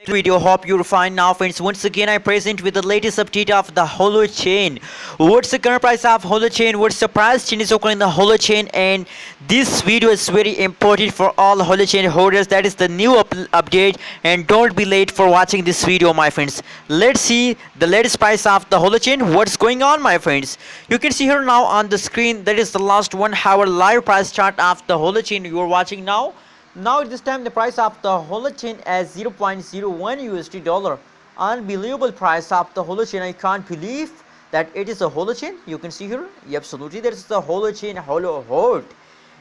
Video, hope you're fine now friends. Once again I present with the latest update of the Holochain. What's the current price of Holochain, what's the price changes occurring in the Holochain, and this video is very important for all Holochain holders. That is the new update, and don't be late for watching this video my friends. Let's see the latest price of the Holochain, what's going on my friends. You can see here now on the screen, that is the last 1 hour live price chart of the Holochain you are watching now. Now at this time the price of the Holochain as 0.01 USD dollar. Unbelievable price of the Holochain. I can't believe that it is a Holochain. You can see here, absolutely, there is the Holochain Holo Hold.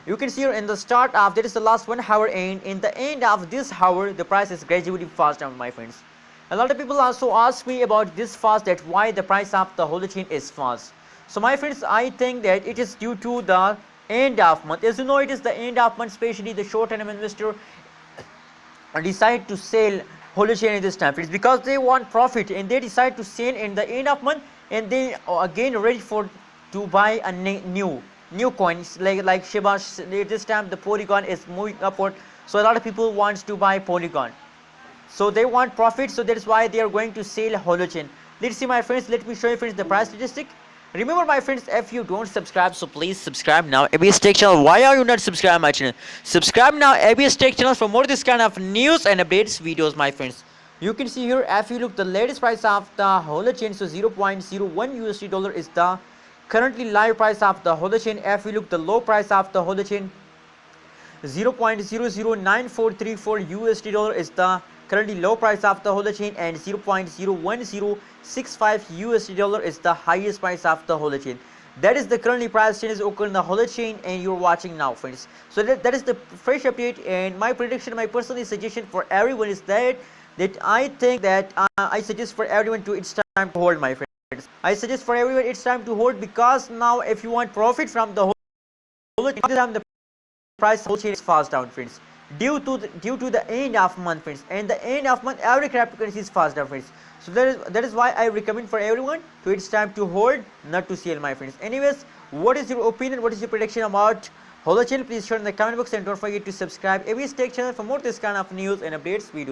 You can see here in the start of, that is the last 1 hour, and in the end of this hour the price is gradually fast down my friends. A lot of people also ask me about this fast, that why the price of the Holochain is fast. So my friends, I think that it is due to the end of month. As you know, it is the end of month, especially the short term investor decide to sell Holochain at this time. It's because they want profit and they decide to sell in the end of month, and they again ready for to buy a new coins like Shiba. At this time the Polygon is moving upward, so a lot of people wants to buy Polygon, so they want profit, so that is why they are going to sell Holochain. Let's see my friends, let me show you friends the price statistic. Remember my friends, if you don't subscribe, so please subscribe now. ABS Tech channel, why are you not subscribing my channel? Subscribe now ABS Tech channel for more this kind of news and updates videos my friends. You can see here, if you look the latest price of the Holochain, so 0.01 USD dollar is the currently live price of the Holochain. If you look the low price of the Holochain, 0.009434 USD dollar is the currently low price of the Holochain, and 0.01065 USD dollar is the highest price of the Holochain. That is the currently price changes occur in the Holochain, and you're watching now friends. So that is the fresh update, and my prediction, my personal suggestion for everyone is that I think that I suggest for everyone to, it's time to hold my friends. I suggest for everyone it's time to hold, because now if you want profit from the Holochain, the price Holochain is fast down friends, due to the end of month friends, and the end of month every cryptocurrency is fast down friends. So that is why I recommend for everyone to, it's time to hold, not to sell my friends. Anyways, what is your opinion, what is your prediction about Holochain? Please share in the comment box, and don't forget to subscribe ABS Tech channel for more this kind of news and updates videos.